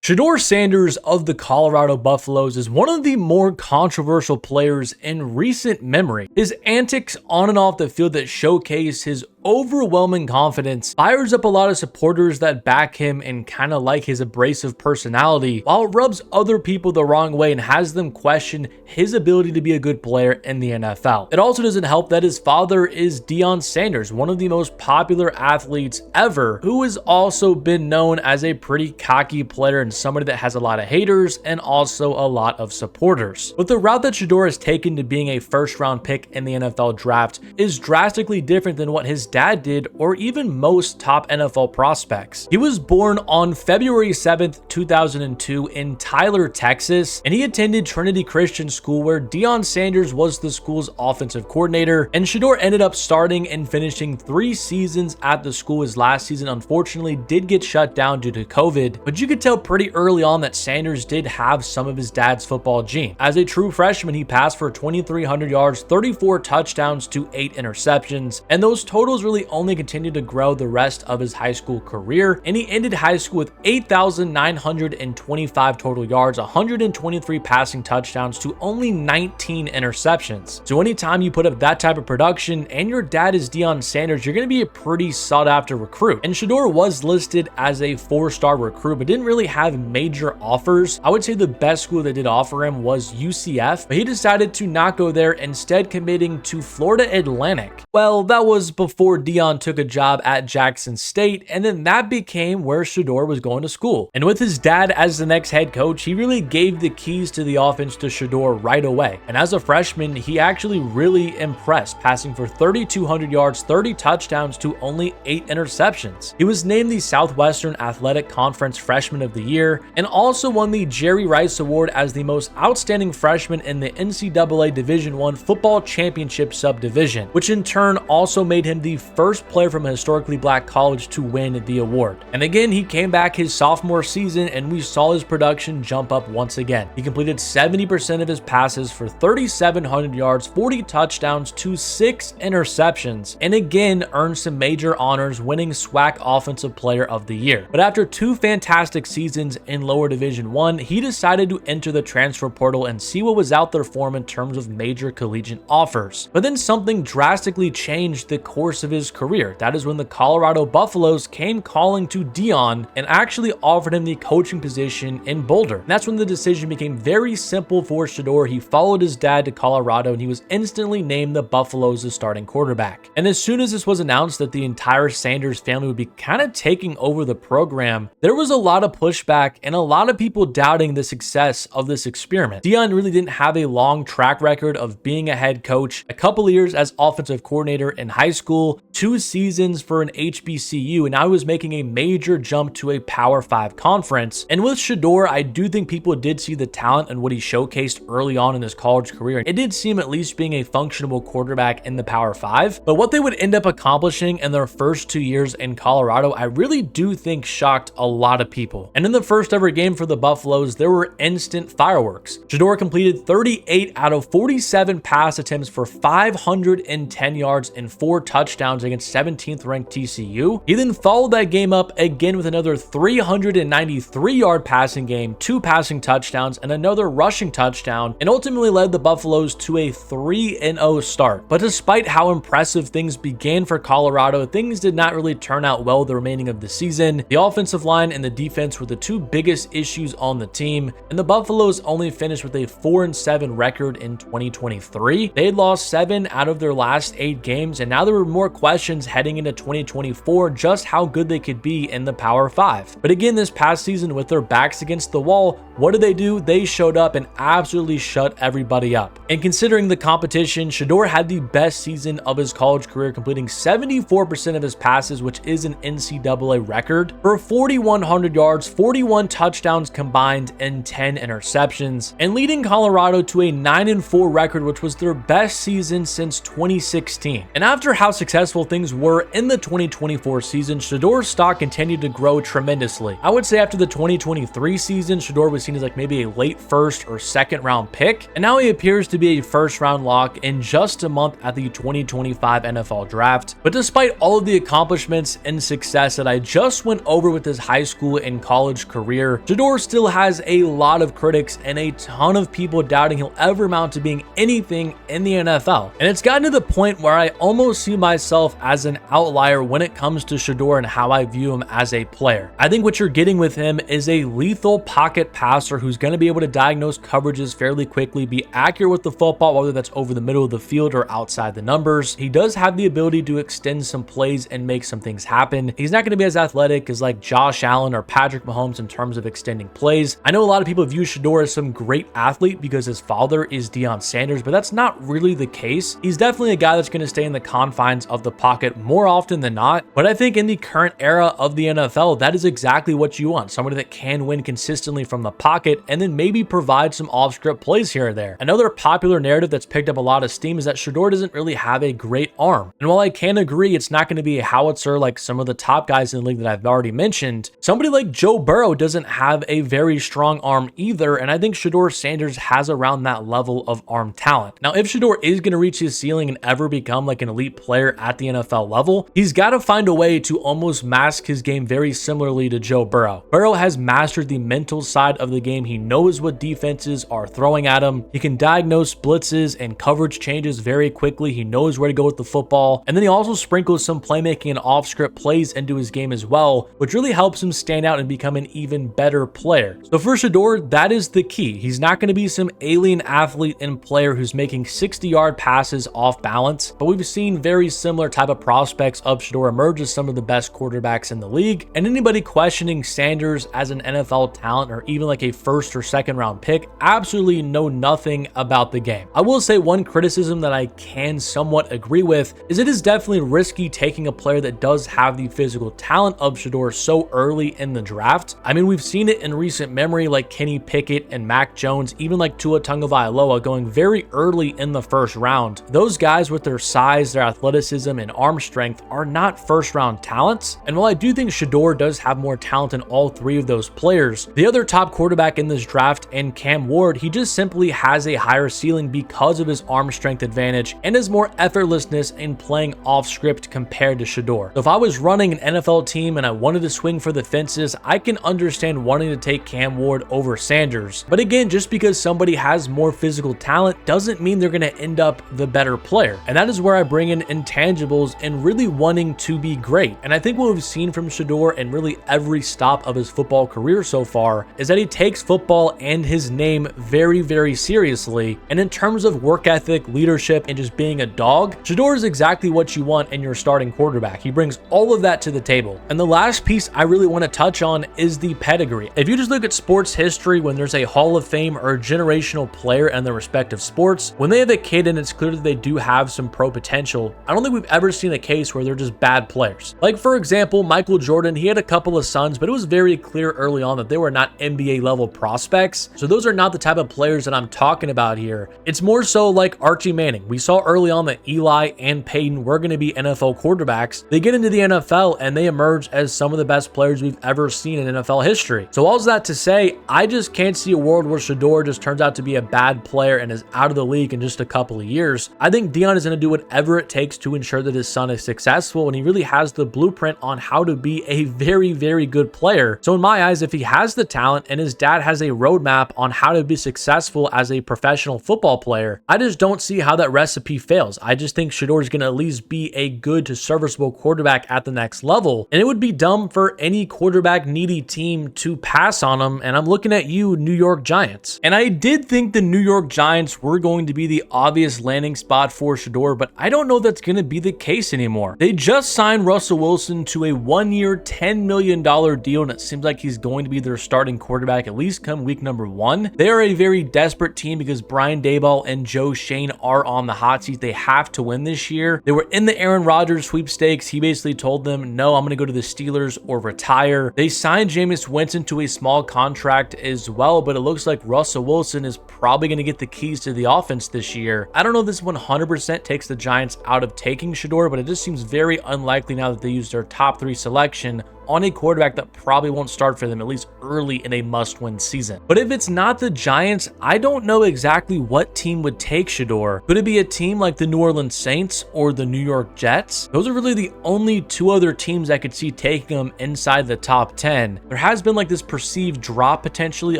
Shedeur Sanders of the Colorado Buffaloes is one of the more controversial players in recent memory. His antics on and off the field that showcase his overwhelming confidence fires up a lot of supporters that back him and kind of like his abrasive personality, while it rubs other people the wrong way and has them question his ability to be a good player in the NFL. It also doesn't help that his father is Shedeur Sanders, one of the most popular athletes ever, who has also been known as a pretty cocky player and somebody that has a lot of haters and also a lot of supporters. But the route that Shedeur has taken to being a first-round pick in the NFL draft is drastically different than what his dad did or even most top NFL prospects. He was born on February 7th, 2002 in Tyler, Texas, and he attended Trinity Christian School where Shedeur Sanders was the school's offensive coordinator, and Shedeur ended up starting and finishing 3 seasons at the school. His last season unfortunately did get shut down due to COVID, but you could tell pretty early on that Sanders did have some of his dad's football gene. As a true freshman, he passed for 2,300 yards, 34 touchdowns to 8 interceptions, and those totals really only continued to grow the rest of his high school career, and he ended high school with 8,925 total yards, 123 passing touchdowns to only 19 interceptions. So anytime you put up that type of production and your dad is Shedeur Sanders, you're going to be a pretty sought after recruit. And Shedeur was listed as a 4-star recruit, but didn't really have major offers. I would say the best school that did offer him was UCF, but he decided to not go there, instead committing to Florida Atlantic. Well, that was before Shedeur took a job at Jackson State, and then that became where Shedeur was going to school. And with his dad as the next head coach, he really gave the keys to the offense to Shedeur right away. And as a freshman, he actually really impressed, passing for 3,200 yards, 30 touchdowns to only 8 interceptions. He was named the Southwestern Athletic Conference Freshman of the Year and also won the Jerry Rice Award as the most outstanding freshman in the NCAA Division I Football Championship subdivision, which in turn also made him the first player from a historically black college to win the award. And again, he came back his sophomore season and we saw his production jump up once again. He completed 70% of his passes for 3,700 yards, 40 touchdowns to 6 interceptions, and again earned some major honors, winning SWAC Offensive Player of the Year. But after 2 fantastic seasons in lower Division I, he decided to enter the transfer portal and see what was out there for him in terms of major collegiate offers. But then something drastically changed the course of his career. That is when the Colorado Buffaloes came calling to Shedeur and actually offered him the coaching position in Boulder. And that's when the decision became very simple for Shedeur. He followed his dad to Colorado and he was instantly named the Buffaloes' starting quarterback. And as soon as this was announced that the entire Sanders family would be kind of taking over the program, there was a lot of pushback and a lot of people doubting the success of this experiment. Shedeur really didn't have a long track record of being a head coach. A couple years as offensive coordinator in high school, 2 seasons for an HBCU, and now he was making a major jump to a Power 5 conference. And with Shedeur, I do think people did see the talent and what he showcased early on in his college career. It did seem at least being a functional quarterback in the Power 5, but what they would end up accomplishing in their first 2 years in Colorado, I really do think shocked a lot of people. And in the first ever game for the Buffaloes, there were instant fireworks. Shedeur completed 38 out of 47 pass attempts for 510 yards and 4 touchdowns against 17th ranked TCU. He then followed that game up again with another 393-yard passing game, 2 passing touchdowns, and another rushing touchdown, and ultimately led the Buffaloes to a 3-0 start. But despite how impressive things began for Colorado, things did not really turn out well the remaining of the season. The offensive line and the defense were the 2 biggest issues on the team, and the Buffaloes only finished with a 4-7 record in 2023. They had lost 7 out of their last 8 games, and now there were more questions heading into 2024 just how good they could be in the Power 5. But again, this past season, with their backs against the wall, what did they do? They showed up and absolutely shut everybody up. And considering the competition, Shedeur had the best season of his college career, completing 74% of his passes, which is an NCAA record, for 4,100 yards, 41 touchdowns combined, and 10 interceptions, and leading Colorado to a 9-4 record, which was their best season since 2016. And after how successful things were in the 2024 season, Shedeur's stock continued to grow tremendously. I would say after the 2023 season, Shedeur was seen as like maybe a late 1st or 2nd round pick, and now he appears to be a 1st round lock in just a month at the 2025 NFL draft. But despite all of the accomplishments and success that I just went over with his high school and college career, career, Shedeur still has a lot of critics and a ton of people doubting he'll ever amount to being anything in the NFL. And it's gotten to the point where I almost see myself as an outlier when it comes to Shedeur and how I view him as a player. I think what you're getting with him is a lethal pocket passer who's going to be able to diagnose coverages fairly quickly, be accurate with the football, whether that's over the middle of the field or outside the numbers. He does have the ability to extend some plays and make some things happen. He's not going to be as athletic as like Josh Allen or Patrick Mahomes in terms of extending plays. I know a lot of people view Shedeur as some great athlete because his father is Shedeur Sanders, but that's not really the case. He's definitely a guy that's going to stay in the confines of the pocket more often than not. But I think in the current era of the NFL, that is exactly what you want. Somebody that can win consistently from the pocket and then maybe provide some off-script plays here or there. Another popular narrative that's picked up a lot of steam is that Shedeur doesn't really have a great arm. And while I can agree it's not going to be a howitzer like some of the top guys in the league that I've already mentioned, somebody like Joe Burrow doesn't have a very strong arm either, and I think Shedeur Sanders has around that level of arm talent. Now, if Shedeur is going to reach his ceiling and ever become like an elite player at the NFL level, he's got to find a way to almost mask his game very similarly to Joe Burrow. Burrow has mastered the mental side of the game. He knows what defenses are throwing at him. He can diagnose blitzes and coverage changes very quickly. He knows where to go with the football. And then he also sprinkles some playmaking and off-script plays into his game as well, which really helps him stand out and become an even better player. So for Shedeur, that is the key. He's not going to be some alien athlete and player who's making 60-yard passes off balance, but we've seen very similar type of prospects of Shedeur emerge as some of the best quarterbacks in the league. And anybody questioning Sanders as an NFL talent or even like a first or second round pick absolutely know nothing about the game. I will say one criticism that I can somewhat agree with is it is definitely risky taking a player that does have the physical talent of Shedeur so early in the draft. I mean, we've seen it in recent memory like Kenny Pickett and Mac Jones, even like Tua Tagovailoa going very early in the first round. Those guys with their size, their athleticism, and arm strength are not first round talents. And while I do think Shedeur does have more talent than all three of those players, the other top quarterback in this draft and Cam Ward, he just simply has a higher ceiling because of his arm strength advantage and his more effortlessness in playing off script compared to Shedeur. So if I was running an NFL team and I wanted to swing for the fences, I can understand wanting to take Cam Ward over Sanders. But again, just because somebody has more physical talent doesn't mean they're going to end up the better player. And that is where I bring in intangibles and really wanting to be great. And I think what we've seen from Shedeur and really every stop of his football career so far is that he takes football and his name very, very seriously. And in terms of work ethic, leadership, and just being a dog, Shedeur is exactly what you want in your starting quarterback. He brings all of that to the table. And the last piece I really want to touch on is the pedigree. If you just look at sports history, when there's a Hall of Fame or a generational player in their respective sports, when they have a kid and it's clear that they do have some pro potential, I don't think we've ever seen a case where they're just bad players. Like for example, Michael Jordan, he had a couple of sons, but it was very clear early on that they were not NBA level prospects. So those are not the type of players that I'm talking about here. It's more so like Archie Manning. We saw early on that Eli and Peyton were going to be NFL quarterbacks. They get into the NFL and they emerge as some of the best players we've ever seen in NFL history. So all that to say, I just can't see a world where Shedeur just turns out to be a bad player and is out of the league in just a couple of years. I think Deion is going to do whatever it takes to ensure that his son is successful, and he really has the blueprint on how to be a very, very good player. So in my eyes, if he has the talent and his dad has a roadmap on how to be successful as a professional football player, I just don't see how that recipe fails. I just think Shedeur is going to at least be a good to serviceable quarterback at the next level, and it would be dumb for any quarterback needy team to pass on him. And I'm looking at you, New York Giants. And I did think the New York Giants were going to be the obvious landing spot for Shedeur, but I don't know that's going to be the case anymore. They just signed Russell Wilson to a 1-year, $10 million deal, and it seems like he's going to be their starting quarterback at least come week number 1. They are a very desperate team because Brian Daboll and Joe Shane are on the hot seat. They have to win this year. They were in the Aaron Rodgers sweepstakes. He basically told them, no, I'm going to go to the Steelers or retire. They signed Jameis Winston to a small contract as well, but it looks like Russell Wilson is probably going to get the keys to the offense this year. I don't know if this 100% takes the Giants out of taking Shedeur, but it just seems very unlikely now that they used their top 3 selection on a quarterback that probably won't start for them, at least early in a must-win season. But if it's not the Giants, I don't know exactly what team would take Shedeur. Could it be a team like the New Orleans Saints or the New York Jets? Those are really the only two other teams I could see taking him inside the top 10. There has been like this perceived drop potentially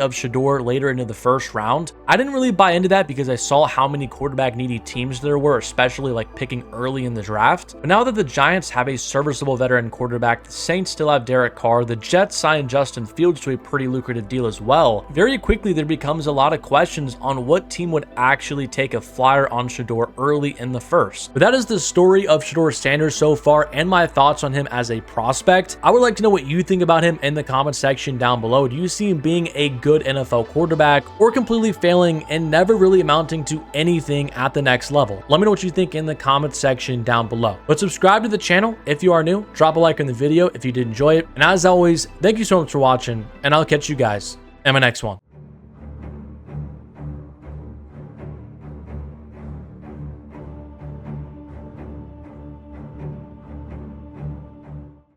of Shedeur later into the first round. I didn't really buy into that because I saw how many quarterback needy teams there were, especially like picking early in the draft. But now that the Giants have a serviceable veteran quarterback, the Saints still have Derek Carr, the Jets signed Justin Fields to a pretty lucrative deal as well. Very quickly, there becomes a lot of questions on what team would actually take a flyer on Shedeur early in the first. But that is the story of Shedeur Sanders so far and my thoughts on him as a prospect. I would like to know what you think about him in the comment section down below. Do you see him being a good NFL quarterback or completely failing and never really amounting to anything at the next level? Let me know what you think in the comment section down below. But subscribe to the channel if you are new, drop a like on the video if you did enjoy it, and as always, thank you so much for watching, and I'll catch you guys in my next one.